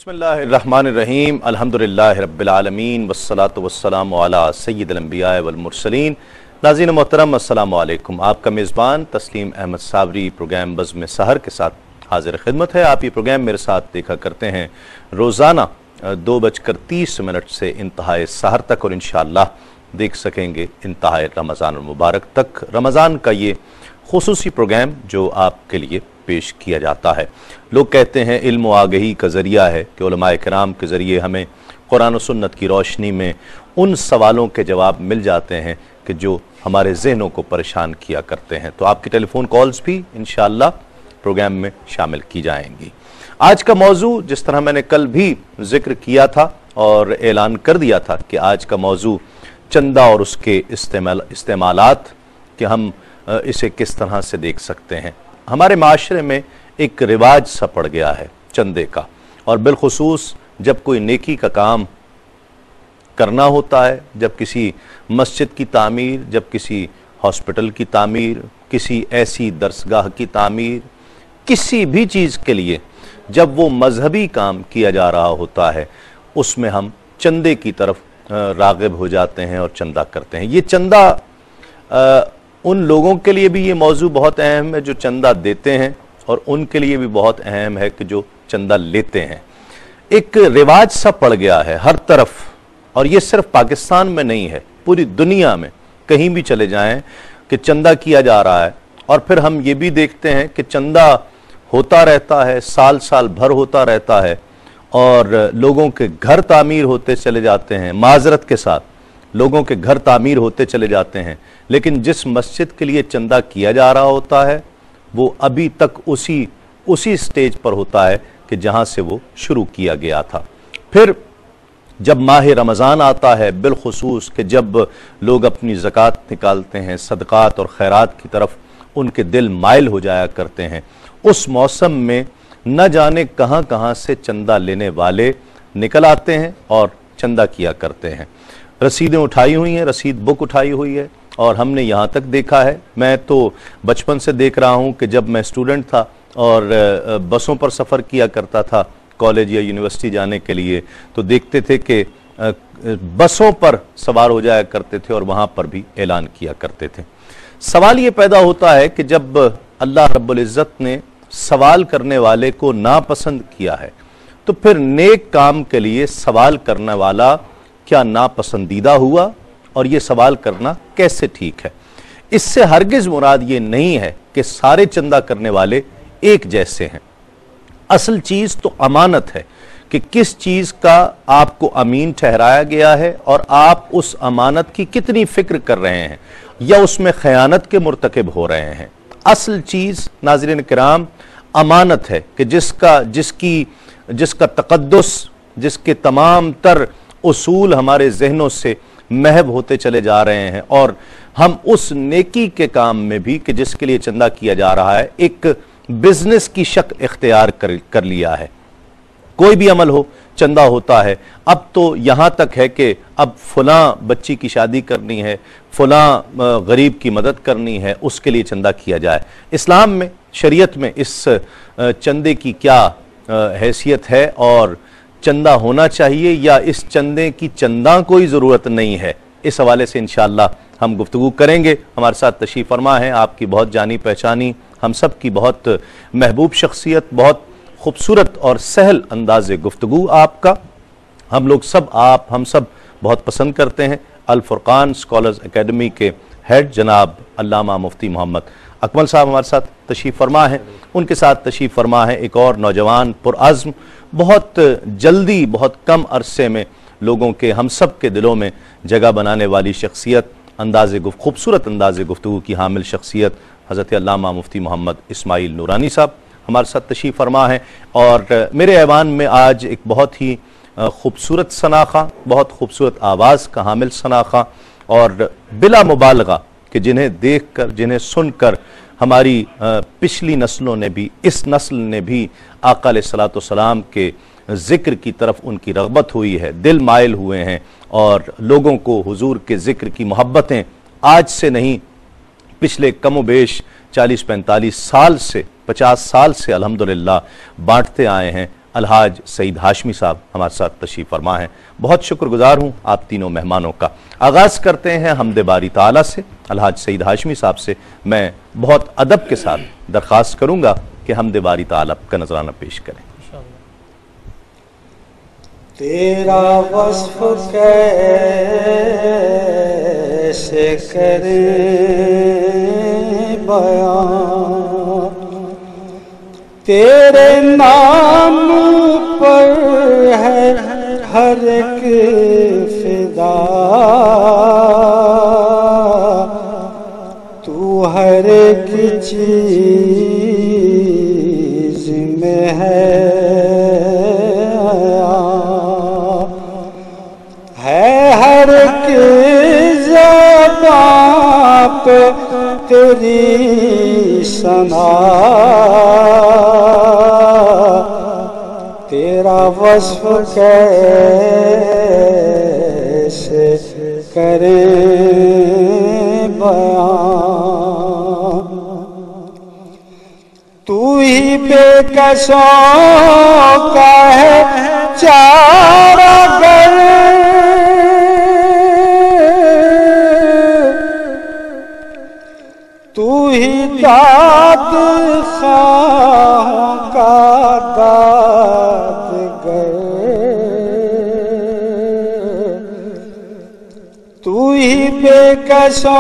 बिस्मिल्लाहिर्रहमानिर्रहीम अल्हम्दुलिल्लाहि रब्बिल आलमीन वस्सलातु वस्सलामु अला सय्यिदिल अंबिया वल मुरसलीन। नाज़रीन मोहतरम अस्सलामु अलैकुम। आपका मेज़बान तस्लीम अहमद साबरी प्रोग्राम बज़्म सहर के साथ हाजिर खिदमत है। आप ये प्रोग्राम मेरे साथ देखा करते हैं रोज़ाना 2:30 से इंतहाए सहर तक, और इंशाअल्लाह देख सकेंगे इंतहाए रमज़ान मुबारक तक। रमज़ान का ये खुसूसी प्रोग्राम जो आपके लिए पेश किया जाता है। लोग कहते हैं इल्म व आगही का ज़रिया है कि उलमाए किराम के ज़रिए हमें कुरान और सुन्नत की रोशनी में उन सवालों के जवाब मिल जाते हैं कि जो हमारे जहनों को परेशान किया करते हैं। तो आपकी टेलीफोन कॉल्स भी इंशाअल्लाह प्रोग्राम में शामिल की जाएंगी। आज का मौजू, जिस तरह मैंने कल भी जिक्र किया था और ऐलान कर दिया था कि आज का मौजू चंदा और उसके इस्तेमालात, कि हम इसे किस तरह से देख सकते हैं। हमारे माशरे में एक रिवाज सा पड़ गया है चंदे का, और बिलखुसूस जब कोई नेकी का काम करना होता है, जब किसी मस्जिद की तामीर, जब किसी हॉस्पिटल की तामीर, किसी ऐसी दरसगाह की तामीर, किसी भी चीज़ के लिए जब वो मजहबी काम किया जा रहा होता है, उसमें हम चंदे की तरफ राग़िब हो जाते हैं और चंदा करते हैं। ये चंदा उन लोगों के लिए भी ये मौजू बहुत अहम है जो चंदा देते हैं, और उनके लिए भी बहुत अहम है कि जो चंदा लेते हैं। एक रिवाज सा पड़ गया है हर तरफ, और ये सिर्फ पाकिस्तान में नहीं है, पूरी दुनिया में कहीं भी चले जाएं कि चंदा किया जा रहा है। और फिर हम ये भी देखते हैं कि चंदा होता रहता है, साल साल भर होता रहता है, और लोगों के घर तामीर होते चले जाते हैं। माजरत के साथ लोगों के घर तामीर होते चले जाते हैं, लेकिन जिस मस्जिद के लिए चंदा किया जा रहा होता है वो अभी तक उसी स्टेज पर होता है कि जहां से वो शुरू किया गया था। फिर जब माह रमज़ान आता है, बिलखुसूस कि जब लोग अपनी ज़कात निकालते हैं, सदक़ात और खैरात की तरफ उनके दिल माइल हो जाया करते हैं, उस मौसम में न जाने कहां कहां से चंदा लेने वाले निकल आते हैं और चंदा किया करते हैं। रसीदें उठाई हुई हैं, रसीद बुक उठाई हुई है, और हमने यहाँ तक देखा है, मैं तो बचपन से देख रहा हूँ कि जब मैं स्टूडेंट था और बसों पर सफ़र किया करता था कॉलेज या यूनिवर्सिटी जाने के लिए, तो देखते थे कि बसों पर सवार हो जाया करते थे और वहाँ पर भी ऐलान किया करते थे। सवाल ये पैदा होता है कि जब अल्लाह रब्बुल इज़्ज़त ने सवाल करने वाले को नापसंद किया है, तो फिर नेक काम के लिए सवाल करने वाला क्या नापसंदीदा हुआ, और ये सवाल करना कैसे ठीक है। इससे हरगिज़ मुराद ये नहीं है कि सारे चंदा करने वाले एक जैसे हैं। असल चीज़ तो अमानत है कि किस चीज़ का आपको अमीन ठहराया गया है और आप उस अमानत की कितनी फ़िक्र कर रहे हैं या उसमें ख़यानत के मुर्तकिब हो रहे हैं। असल चीज़ नाज़रीन किराम अमानत है कि जिसका तक़द्दुस, जिसके तमाम तर उसूल हमारे जहनों से महव होते चले जा रहे हैं, और हम उस नेकी के काम में भी कि जिसके लिए चंदा किया जा रहा है एक बिजनेस की शक्ल इख्तियार कर लिया है। कोई भी अमल हो चंदा होता है। अब तो यहाँ तक है कि अब फलां बच्ची की शादी करनी है, फलां गरीब की मदद करनी है, उसके लिए चंदा किया जाए। इस्लाम में, शरीयत में इस चंदे की क्या हैसियत है, और चंदा होना चाहिए या इस चंदे की चंदा कोई ज़रूरत नहीं है, इस हवाले से इंशाअल्लाह हम गुफ्तगू करेंगे। हमारे साथ तशरीफ़ फरमा है आपकी बहुत जानी पहचानी, हम सब की बहुत महबूब शख्सियत, बहुत खूबसूरत और सहल अंदाज़ गुफ्तगू आपका हम सब बहुत पसंद करते हैं। अल फुरकान स्कॉलर्स एकेडमी के हेड जनाब अल्लामा मुफ्ती मोहम्मद अकमल साहब हमारे साथ तशरीफ़ फरमा है। उनके साथ तशरीफ़ फरमा है एक और नौजवान पुरअज़्म, बहुत जल्दी बहुत कम अरसे में लोगों के, हम सब के दिलों में जगह बनाने वाली शख्सियत, खूबसूरत अंदाज़ गुफ्तगू की हामिल शख्सियत हज़रत अल्लामा मुफ्ती मोहम्मद इस्माइल नूरानी साहब हमारे साथ तशरीफ़ फरमा है। और मेरे ऐवान में आज एक बहुत ही खूबसूरत सनाखा, बहुत खूबसूरत आवाज़ का हामिल सनाखा, और बिला मुबालगा कि जिन्हें देख कर, जिन्हें सुनकर हमारी पिछली नस्लों ने भी, इस नस्ल ने भी आका अलैहिस्सलाम के ज़िक्र की तरफ उनकी रग़बत हुई है, दिल माइल हुए हैं, और लोगों को हुजूर के ज़िक्र की मोहब्बतें आज से नहीं, पिछले कम बेश 40-45 साल से, 50 साल से अल्हम्दुलिल्लाह बांटते आए हैं। अलहाज सईद हाशमी साहब हमारे साथ तशरीफ़ फरमा हैं। बहुत शुक्रगुजार हूँ आप तीनों मेहमानों का। आगाज़ करते हैं हमद बारी ताला से। अलहाज सईद हाशमी साहब से मैं बहुत अदब के साथ दरख्वास्त करूँगा कि हमद बारी ताला का नजराना पेश करें। तेरा वस्फ कैसे करें बयां, तेरे नाम पर है हर एक फिदा, तू हर एक चीज में है हर एक ज़बां पे तेरी सना, तेरा वस्फ कैसे करें बयां, तू ही बेकसों का है चारागर, तू ही दाद खाहों का दादगर, तू ही बेकसों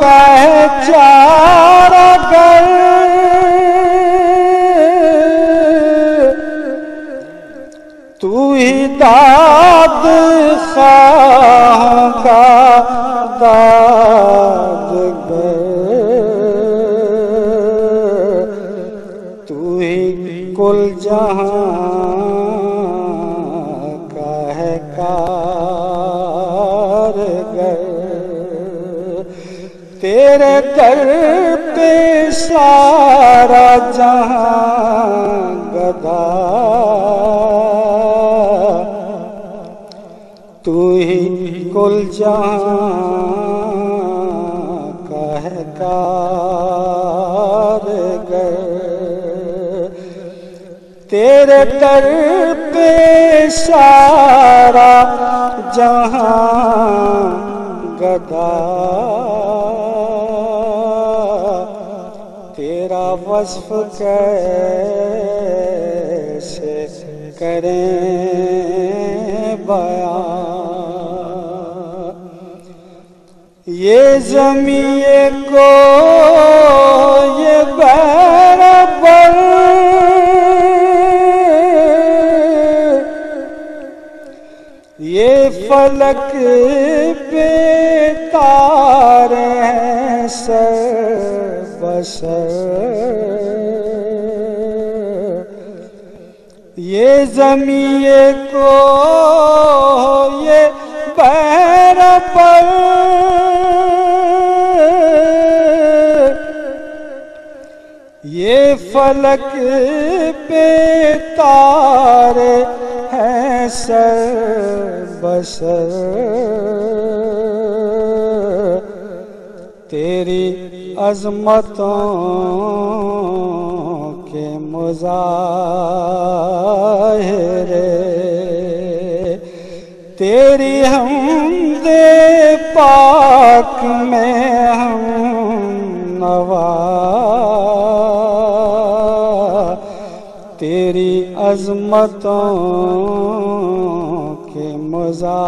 का है चारागर, तू ही दाद खाहों का दादगर, तू ही कुल जहां का है कारगर, तेरे दर पे सारा जहां गदा, तू ही कुल जहां का है कारगर, तेरे दर पे सारा जहां गदा, तेरा वस्फ कैसे करें बयां, ये ज़मीन को ये बराबर, ये फलक पे तारे हैं सर बसर, ये ज़मीन को ये बराबर, ये फलक पे तारे हैं सर बसर, तेरी अज़मतों के मुज़ाहिरे, तेरी हमदे पाक में हम नवा, तेरी अज़मतों के मुज़ाहिरे,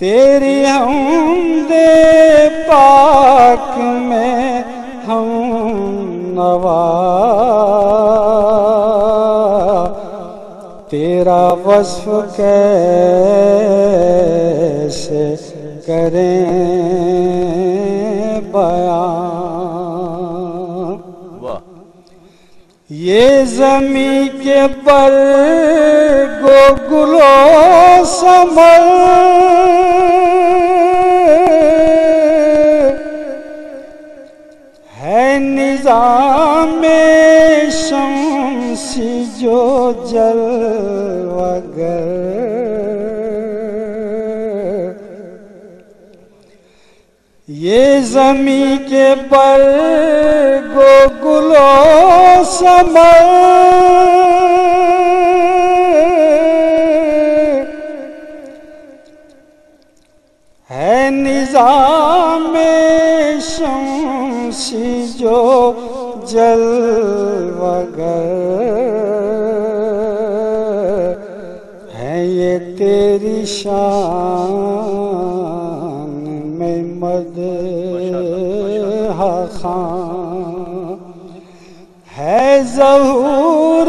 तेरी हमदे पाक में हम नवा, तेरा वस्फ कैसे करें बयां, ये ज़मीं के बरगो गुलो समर, है निज़ामे शम्सी जो जलवागर, ये जमी के पर गोगुलो समर है निजाम शमसी जो जलवगर है ये तेरी शान में मदहा खां है ज़हूर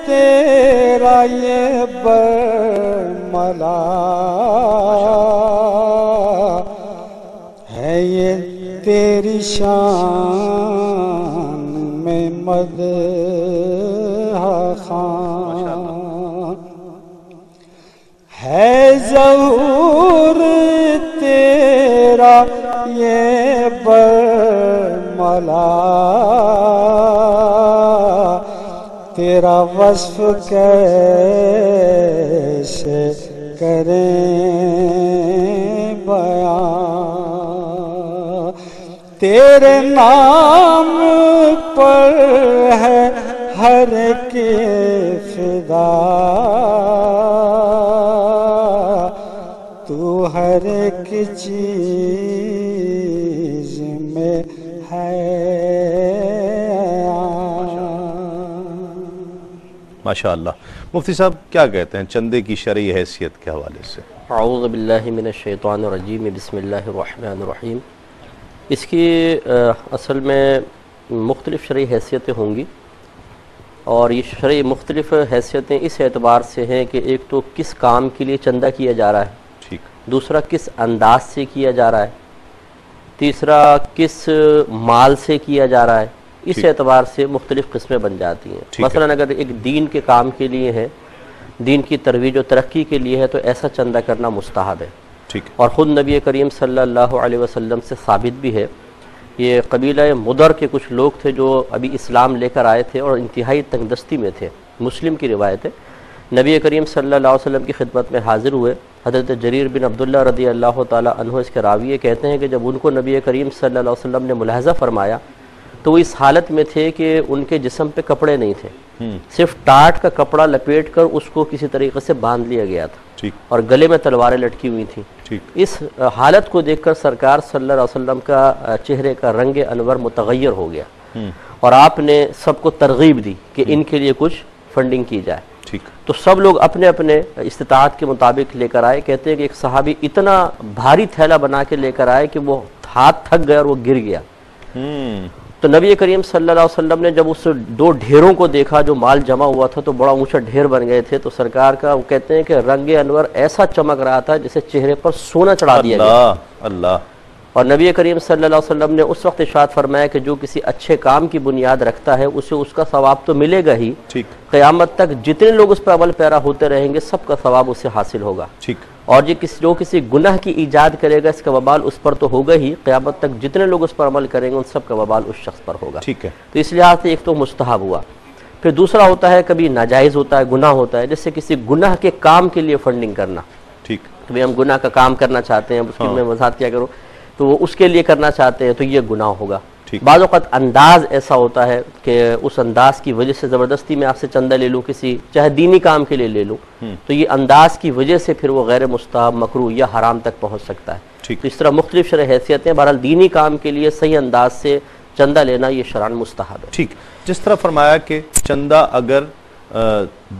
तेरा ये बरमला है ये तेरी शान में मदहा खां है ज़हूर तेरा ये बरमला तेरा वस्फ कैसे करें बयां तेरे नाम पर है हर के फिदा तू हर एक चीज में है। माशाअल्लाह। मुफ्ती साहब क्या कहते हैं चंदे की शरई हैसियत के हवाले से? औज़ु बिल्लाहि मिनश शैतानिर रजीम, बिस्मिल्लाहिर रहमानिर रहीम। इसकी असल में मुख्तलिफ़ शरई हैसियतें होंगी और ये शरई मुख्तलिफ़ हैसियतें इस एतबार से हैं कि एक तो किस काम के लिए चंदा किया जा रहा है, ठीक, दूसरा किस अंदाज से किया जा रहा है, तीसरा किस माल से किया जा रहा है। इस एतबार से मुख्तलिफ़ किस्में बन जाती हैं। मसलन अगर एक दीन के काम के लिए है, दीन की तरवीज और तरक्की के लिए है, तो ऐसा चंदा करना मुस्तहब है। ठीक। और ख़ुद नबी करीम सल्लल्लाहु अलैहि वसल्लम से साबित भी है। ये कबीला मुदर के कुछ लोग थे जो अभी इस्लाम लेकर आए थे और इंतहाई तंगदस्ती में थे। मुस्लिम की रिवायत है, नबी करीम सल्लल्लाहु अलैहि वसल्लम की खिदमत में हाजिर हुए। हज़रत जरीर बिन अब्दुल्ला रदी अल्लाह ताला अन्हु इसके रावी कहते हैं कि जब उनको नबी करीम सल्लल्लाहु अलैहि वसल्लम ने मुलाहज़ा फरमाया तो वो इस हालत में थे कि उनके जिस्म पे कपड़े नहीं थे, सिर्फ टाट का कपड़ा लपेट कर उसको किसी तरीके से बांध लिया गया था। ठीक। और गले में तलवारें लटकी हुई थी। ठीक। इस हालत को देखकर सरकार सल्लल्लाहु अलैहि वसल्लम का चेहरे का रंग अनवर मुतगय्यर हो गया और आपने सबको तरगीब दी कि इनके लिए कुछ फंडिंग की जाए। ठीक। तो सब लोग अपने अपने इस्तिताअत के मुताबिक लेकर आए। कहते हैं कि एक सहाबी इतना भारी थैला बना के लेकर आए कि वो हाथ थक गया और वो गिर गया। तो नबी करीम सल्लल्लाहु अलैहि वसल्लम ने जब उस दो ढेरों को देखा जो माल जमा हुआ था तो बड़ा ऊंचा ढेर बन गए थे। तो सरकार का वो कहते हैं कि रंगे अनवर ऐसा चमक रहा था जैसे चेहरे पर सोना चढ़ा दिया गया। अल्लाह। और नबी करीम सल्लल्लाहु अलैहि वसल्लम ने उस वक्त इरशाद फरमाया कि जो किसी अच्छे काम की बुनियाद रखता है उसे उसका सवाब तो मिलेगा ही, ठीक, क़यामत तक जितने लोग उस पर अमल पैरा होते रहेंगे सबका सवाब उसे हासिल होगा। ठीक। और जो किसी गुनाह की ईजाद करेगा इसका वबाल उस पर तो होगा ही, क़यामत तक जितने लोग उस पर अमल करेंगे उन सब का वबाल उस शख्स पर होगा। ठीक है। तो इस लिहाज से एक तो मुस्तहब हुआ। फिर दूसरा होता है कभी नाजायज़ होता है, गुनाह होता है, जैसे किसी गुनाह के काम के लिए फंडिंग करना। ठीक। कभी हम गुनाह का काम करना चाहते हैं, उसकी मैं वजाहत क्या करूँ, तो वो उसके लिए करना चाहते हैं तो ये गुनाह होगा। बाज़ औक़ात अंदाज ऐसा होता है कि उस अंदाज की वजह से ज़बरदस्ती में आपसे चंदा ले लूँ, किसी चाहे दीनी काम के लिए ले लूँ, तो ये अंदाज की वजह से फिर वो गैर मुस्तहब, मकरूह या हराम तक पहुँच सकता है। तो इस तरह मुख्तलिफ शरई हैसियतें। बहरहाल दीनी काम के लिए सही अंदाज से चंदा लेना ये शरअन मुस्तहब है। ठीक। जिस तरह फरमाया कि चंदा अगर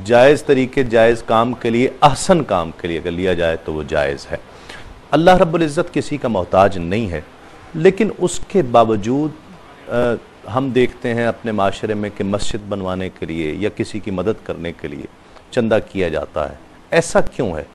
जायज़ तरीके जायज़ काम के लिए, अहसन काम के लिए अगर लिया जाए तो वो जायज़ है। अल्लाह रब्बुल इज़्ज़त किसी का मोहताज नहीं है, लेकिन उसके बावजूद हम देखते हैं अपने माशरे में कि मस्जिद बनवाने के लिए या किसी की मदद करने के लिए चंदा किया जाता है। ऐसा क्यों है?